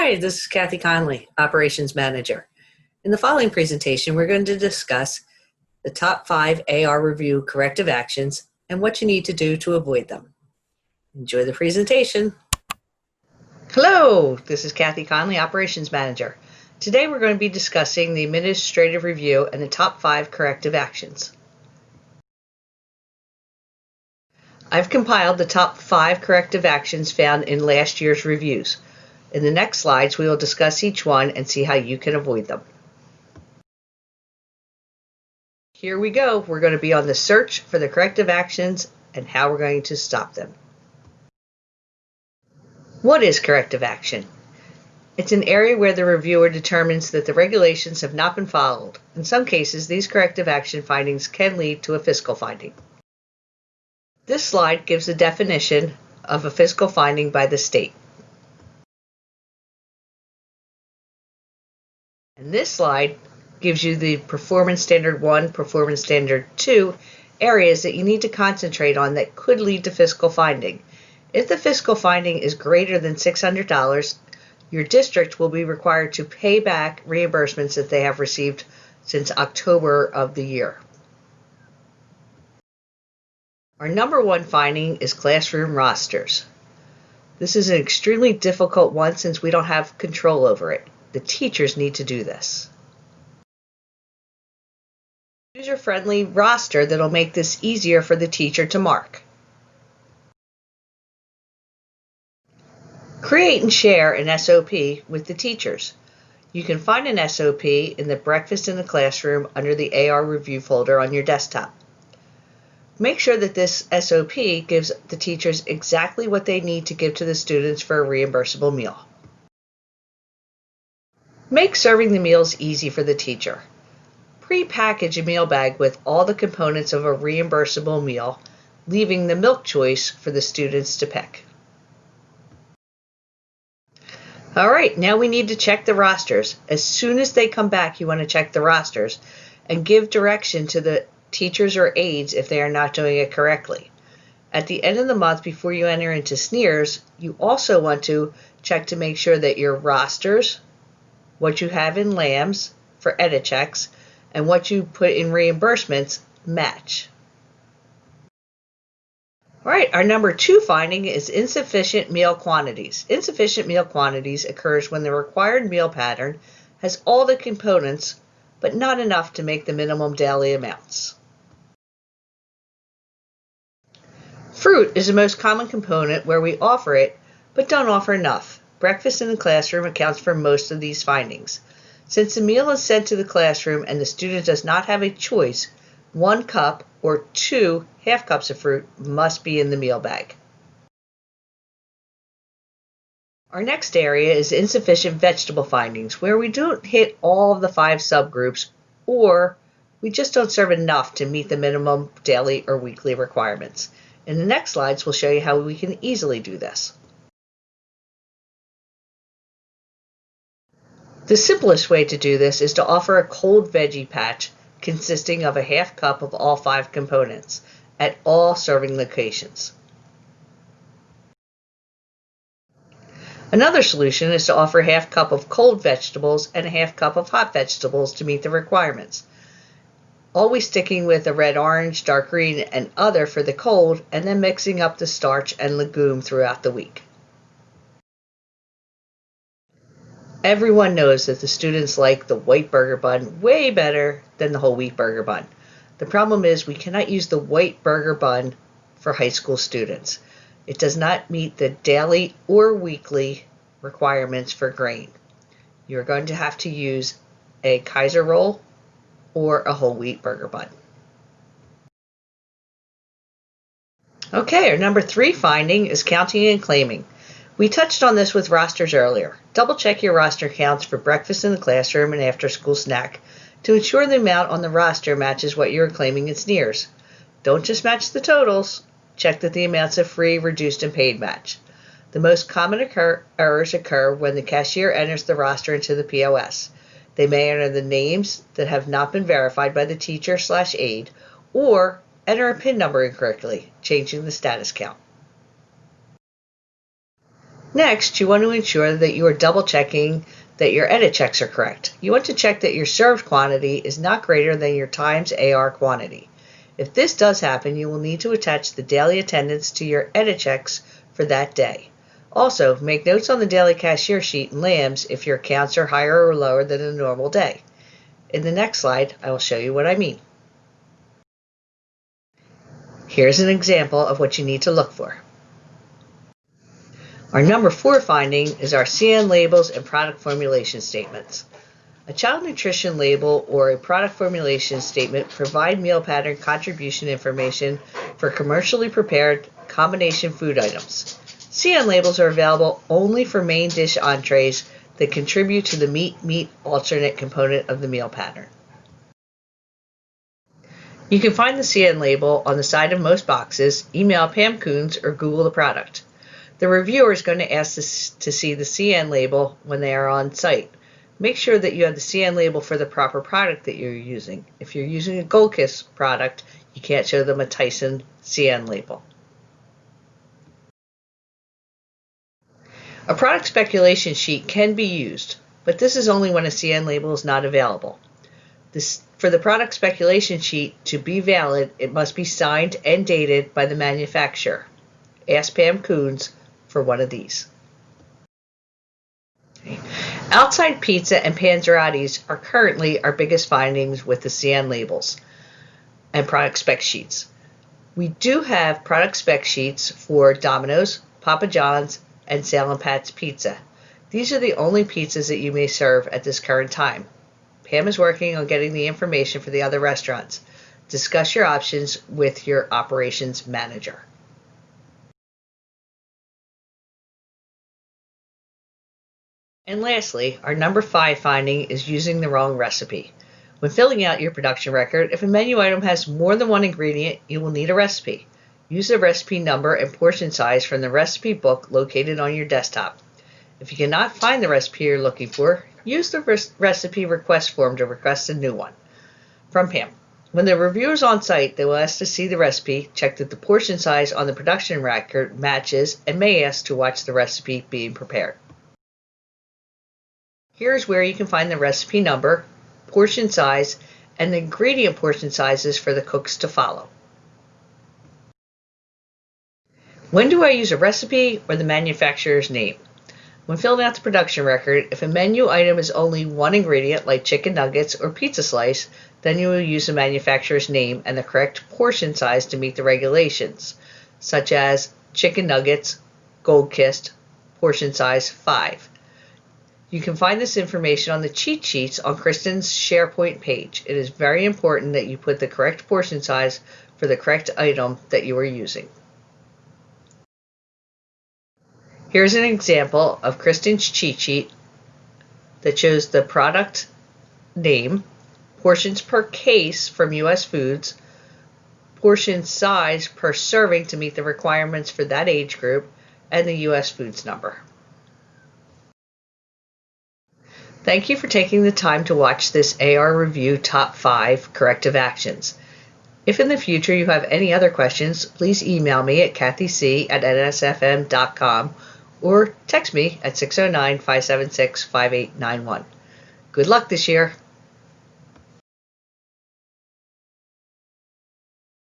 Hi, this is Kathy Conley, Operations Manager. In the following presentation, we're going to discuss the top 5 AR review corrective actions and what you need to do to avoid them. Enjoy the presentation. Hello, this is Kathy Conley, Operations Manager. Today we're going to be discussing the administrative review and the top 5 corrective actions. I've compiled the top 5 corrective actions found in last year's reviews. In the next slides, we will discuss each one and see how you can avoid them. Here we go. We're going to be on the search for the corrective actions and how we're going to stop them. What is corrective action? It's an area where the reviewer determines that the regulations have not been followed. In some cases, these corrective action findings can lead to a fiscal finding. This slide gives a definition of a fiscal finding by the state. And this slide gives you the Performance Standard 1, Performance Standard 2 areas that you need to concentrate on that could lead to fiscal finding. If the fiscal finding is greater than $600, your district will be required to pay back reimbursements that they have received since October of the year. Our number 1 finding is classroom rosters. This is an extremely difficult one since we don't have control over it. The teachers need to do this. User-friendly roster that'll make this easier for the teacher to mark. Create and share an SOP with the teachers. You can find an SOP in the Breakfast in the Classroom under the AR Review folder on your desktop. Make sure that this SOP gives the teachers exactly what they need to give to the students for a reimbursable meal. Make serving the meals easy for the teacher. Pre-package a meal bag with all the components of a reimbursable meal, leaving the milk choice for the students to pick. All right, now we need to check the rosters. As soon as they come back, you want to check the rosters and give direction to the teachers or aides if they are not doing it correctly. At the end of the month, before you enter into SNEERS, you also want to check to make sure that your rosters, what you have in LAMs for edit checks, and what you put in reimbursements match. All right, our number 2 finding is insufficient meal quantities. Insufficient meal quantities occurs when the required meal pattern has all the components, but not enough to make the minimum daily amounts. Fruit is the most common component where we offer it, but don't offer enough. Breakfast in the Classroom accounts for most of these findings. Since the meal is sent to the classroom and the student does not have a choice, 1 cup or 2 half cups of fruit must be in the meal bag. Our next area is insufficient vegetable findings, where we don't hit all of the 5 subgroups, or we just don't serve enough to meet the minimum daily or weekly requirements. In the next slides, we'll show you how we can easily do this. The simplest way to do this is to offer a cold veggie patch consisting of a half cup of all 5 components at all serving locations. Another solution is to offer a half cup of cold vegetables and a half cup of hot vegetables to meet the requirements. Always sticking with a red, orange, dark green, and other for the cold, and then mixing up the starch and legume throughout the week. Everyone knows that the students like the white burger bun way better than the whole wheat burger bun. The problem is we cannot use the white burger bun for high school students. It does not meet the daily or weekly requirements for grain. You're going to have to use a Kaiser roll or a whole wheat burger bun. Okay, our number 3 finding is counting and claiming. We touched on this with rosters earlier. Double check your roster counts for breakfast in the classroom and after school snack to ensure the amount on the roster matches what you're claiming in SNEERS. Don't just match the totals. Check that the amounts of free, reduced, and paid match. The most common errors occur when the cashier enters the roster into the POS. They may enter the names that have not been verified by the teacher/aide or enter a PIN number incorrectly, changing the status count. Next, you want to ensure that you are double checking that your edit checks are correct. You want to check that your served quantity is not greater than your times AR quantity. If this does happen, you will need to attach the daily attendance to your edit checks for that day. Also, make notes on the daily cashier sheet in LAMS if your accounts are higher or lower than a normal day. In the next slide, I will show you what I mean. Here's an example of what you need to look for. Our number 4 finding is our CN labels and product formulation statements. A child nutrition label or a product formulation statement provide meal pattern contribution information for commercially prepared combination food items. CN labels are available only for main dish entrees that contribute to the meat alternate component of the meal pattern. You can find the CN label on the side of most boxes, email Pam Coons, or Google the product. The reviewer is going to ask to see the CN label when they are on site. Make sure that you have the CN label for the proper product that you're using. If you're using a Goldkiss product, you can't show them a Tyson CN label. A product speculation sheet can be used, but this is only when a CN label is not available. For the product speculation sheet to be valid, it must be signed and dated by the manufacturer. Ask Pam Coons for one of these. Outside Pizza and Panzerati's are currently our biggest findings with the CN labels and product spec sheets. We do have product spec sheets for Domino's, Papa John's, and Salem Pat's Pizza. These are the only pizzas that you may serve at this current time. Pam is working on getting the information for the other restaurants. Discuss your options with your operations manager. And lastly, our number 5 finding is using the wrong recipe. When filling out your production record, if a menu item has more than one ingredient, you will need a recipe. Use the recipe number and portion size from the recipe book located on your desktop. If you cannot find the recipe you're looking for, use the recipe request form to request a new one. From Pam. When the reviewer is on site, they will ask to see the recipe, check that the portion size on the production record matches, and may ask to watch the recipe being prepared. Here's where you can find the recipe number, portion size, and the ingredient portion sizes for the cooks to follow. When do I use a recipe or the manufacturer's name? When filling out the production record, if a menu item is only one ingredient, like chicken nuggets or pizza slice, then you will use the manufacturer's name and the correct portion size to meet the regulations, such as chicken nuggets, Goldkiss, portion size 5. You can find this information on the cheat sheets on Kristen's SharePoint page. It is very important that you put the correct portion size for the correct item that you are using. Here's an example of Kristen's cheat sheet that shows the product name, portions per case from US Foods, portion size per serving to meet the requirements for that age group, and the US Foods number. Thank you for taking the time to watch this AR Review Top 5 Corrective Actions. If in the future you have any other questions, please email me at kathyc@nsfm.com or text me at 609-576-5891. Good luck this year.